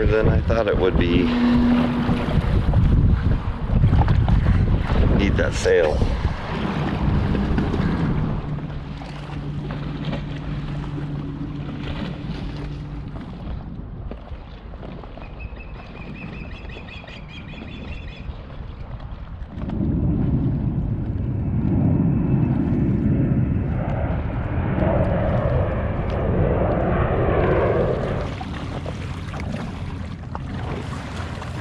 than I thought it would be. Need that sail.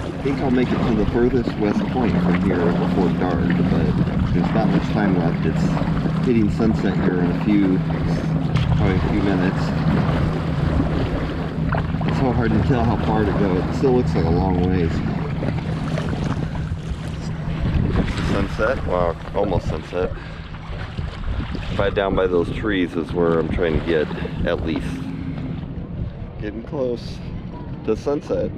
I think I'll make it to the furthest west point from here before dark, but there's not much time left. It's hitting sunset here in probably a few minutes. It's so hard to tell how far to go. It still looks like a long ways. Sunset? Wow, almost sunset. Right down by those trees is where I'm trying to get, at least. Getting close to sunset.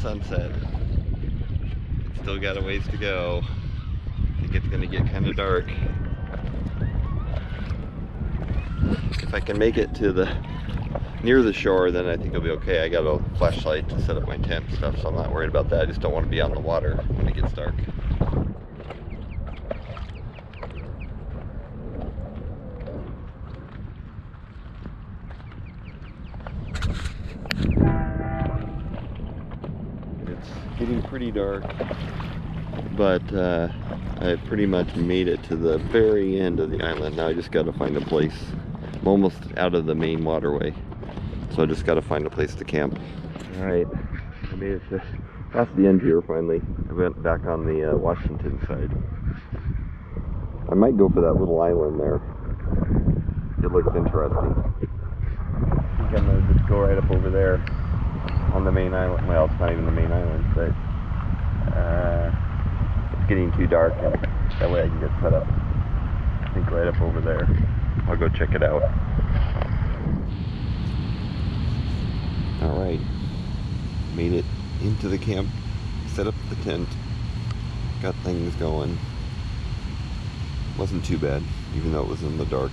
Sunset. Still got a ways to go. I think it's gonna get kind of dark. If I can make it to near the shore, then I think it'll be okay. I got a flashlight to set up my tent and stuff, so I'm not worried about that. I just don't want to be on the water when it gets dark. Getting pretty dark, but I pretty much made it to the very end of the island. Now I just got to find a place. I'm almost out of the main waterway, so I just got to find a place to camp. All right, I made it past the end here finally. I went back on the Washington side. I might go for that little island there. It looks interesting. I think I'm gonna just go right up over there on the main island. Well, it's not even the main island, but it's getting too dark, and that way I can get set up, I think, right up over there. I'll go check it out. Alright, made it into the camp, set up the tent, got things going. Wasn't too bad, even though it was in the dark.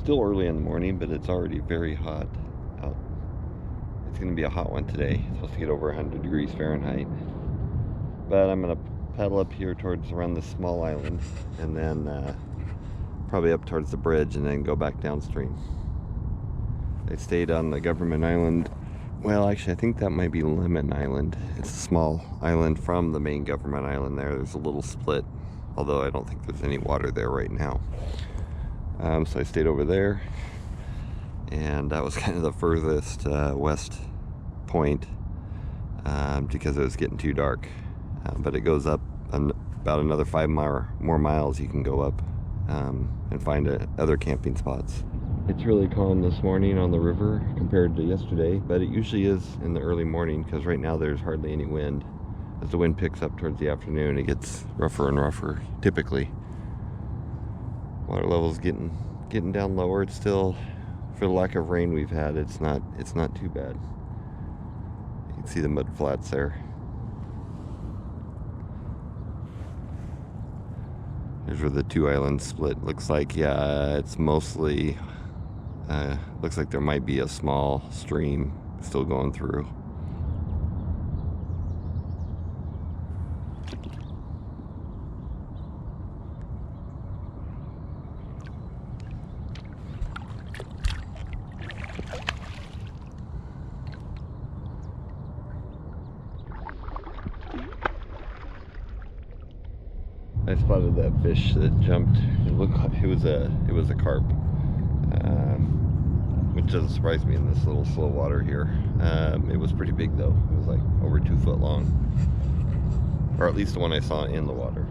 Still early in the morning, but it's already very hot out. It's going to be a hot one today. It's supposed to get over 100 degrees Fahrenheit. But I'm going to paddle up here towards around this small island, and then probably up towards the bridge, and then go back downstream. I stayed on the government island. Well, actually, I think that might be Lemon Island. It's a small island from the main government island there. There's a little split, although I don't think there's any water there right now. So I stayed over there, and that was kind of the furthest west point because it was getting too dark. But it goes up about another 5 more miles. You can go up and find other camping spots. It's really calm this morning on the river compared to yesterday, but it usually is in the early morning because right now there's hardly any wind. As the wind picks up towards the afternoon, it gets rougher and rougher typically. Water level's getting down lower. It's still, for the lack of rain we've had, it's not too bad. You can see the mud flats there. Here's where the two islands split. Looks like, yeah, it's mostly looks like there might be a small stream still going through. I spotted that fish that jumped. It looked like it was a carp, which doesn't surprise me in this little slow water here. It was pretty big though. It was like over 2 foot long, or at least the one I saw in the water.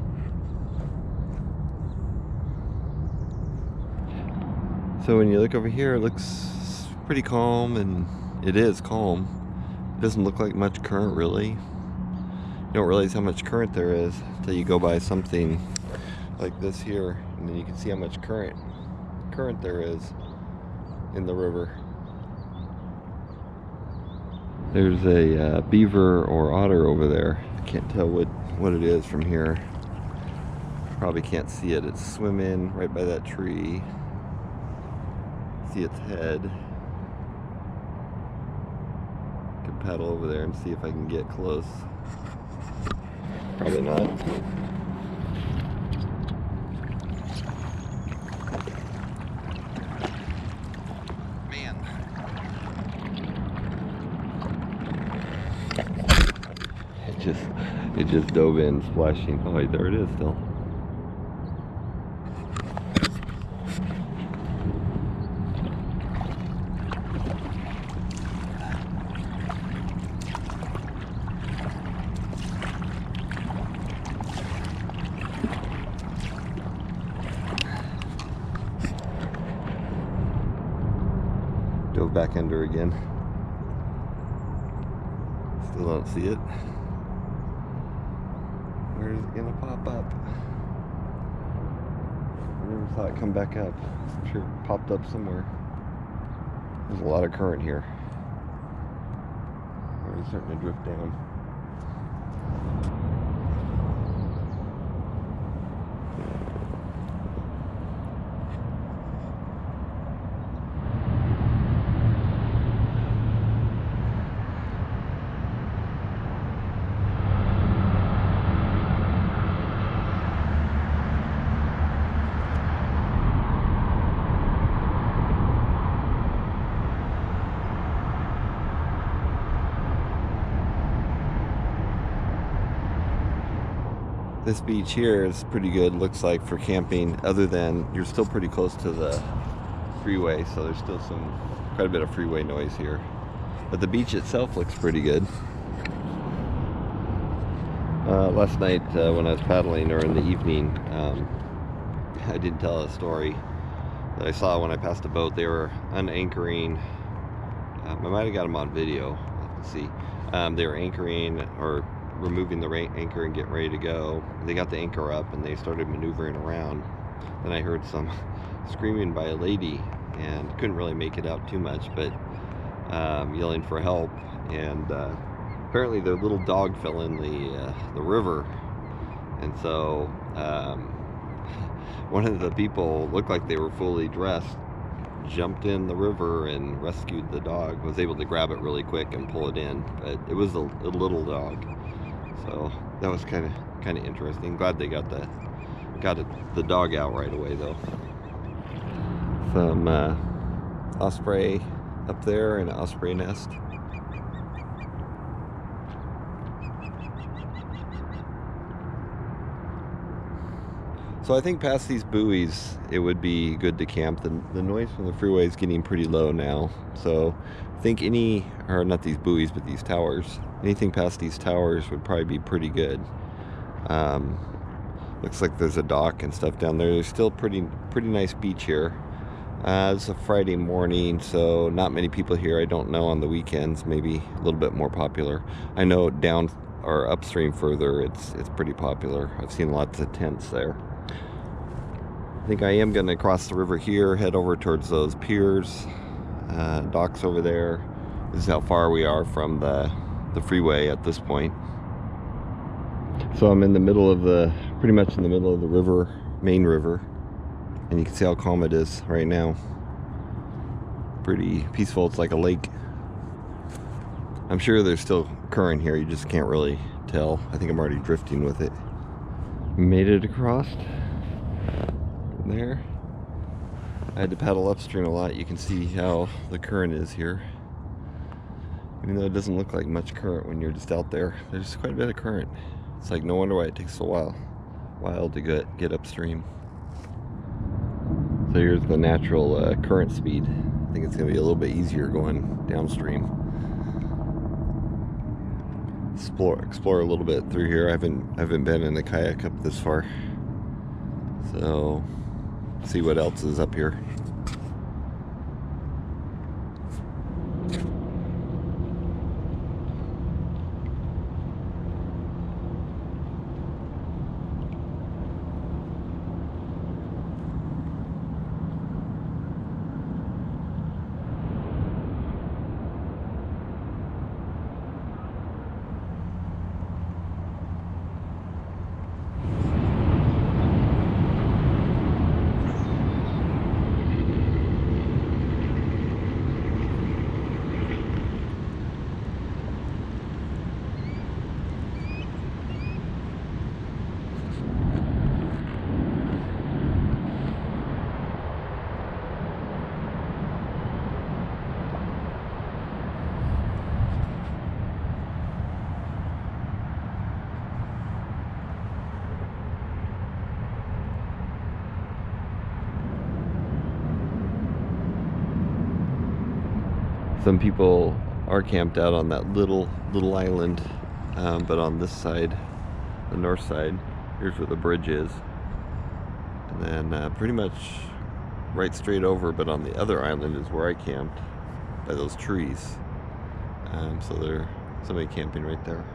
So when you look over here, it looks pretty calm, and it is calm. It doesn't look like much current really. You don't realize how much current there is until you go by something like this here, and then you can see how much current there is in the river. There's a beaver or otter over there. I can't tell what it is from here. Probably can't see it. It's swimming right by that tree. See its head. I can paddle over there and see if I can get close. Probably not. Man. It just dove in, splashing. Oh, wait, there it is still. Dove back under again. Still don't see it. Where is it gonna pop up? I never saw it come back up. I'm sure it popped up somewhere. There's a lot of current here. It's starting to drift down. This beach here is pretty good, looks like, for camping, other than you're still pretty close to the freeway, so there's still quite a bit of freeway noise here. But the beach itself looks pretty good. Last night when I was paddling, or in the evening, I did tell a story that I saw when I passed a boat. They were unanchoring. I might have got them on video. Let's see. They were anchoring or removing the anchor and getting ready to go. They got the anchor up and they started maneuvering around. Then I heard some screaming by a lady and couldn't really make it out too much, but yelling for help. And apparently their little dog fell in the river, and so one of the people, looked like they were fully dressed, jumped in the river and rescued the dog. Was able to grab it really quick and pull it in, but it was a little dog. So that was kind of interesting. Glad they got the dog out right away though. Some osprey up there, and an osprey nest. So I think past these buoys, it would be good to camp. The noise from the freeway is getting pretty low now. So I think not these buoys, but these towers, anything past these towers would probably be pretty good. Looks like there's a dock and stuff down there. There's still pretty nice beach here. It's a Friday morning, so not many people here. I don't know on the weekends, maybe a little bit more popular. I know down or upstream further, it's pretty popular. I've seen lots of tents there. I think I am going to cross the river here, head over towards those piers, docks over there. This is how far we are from the freeway at this point. So I'm in the middle of pretty much in the middle of the river, main river, and you can see how calm it is right now. Pretty peaceful. It's like a lake. I'm sure there's still current here, you just can't really tell. I think I'm already drifting with it. Made it across there. I had to paddle upstream a lot. You can see how the current is here. Even though it doesn't look like much current when you're just out there, there's quite a bit of current. It's like no wonder why it takes a while. while to get upstream. So here's the natural current speed. I think it's going to be a little bit easier going downstream. Explore a little bit through here. I haven't been in a kayak up this far, so see what else is up here. Some people are camped out on that little island, but on this side, the north side, here's where the bridge is, and then pretty much right straight over, but on the other island is where I camped, by those trees. So there's somebody camping right there.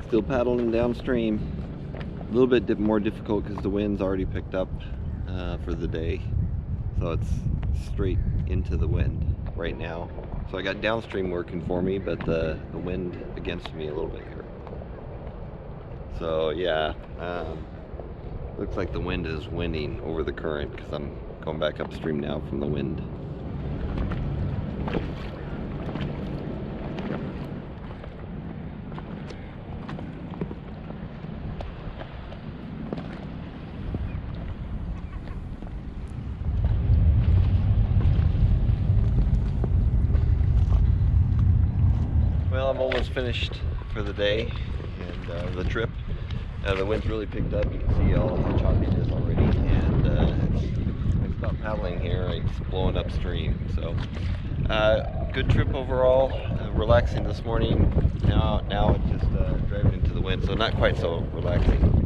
Still paddling downstream. little bit more difficult because the wind's already picked up for the day, so it's straight into the wind right now. So I got downstream working for me, but the wind against me a little bit here. So yeah, looks like the wind is winning over the current because I'm going back upstream now from the wind. Well, I'm almost finished for the day and the trip. The wind's really picked up. You can see how choppy it is already, and I stopped paddling here. It's blowing upstream. So, good trip overall. Relaxing this morning. Now it's just driving into the wind, so not quite so relaxing.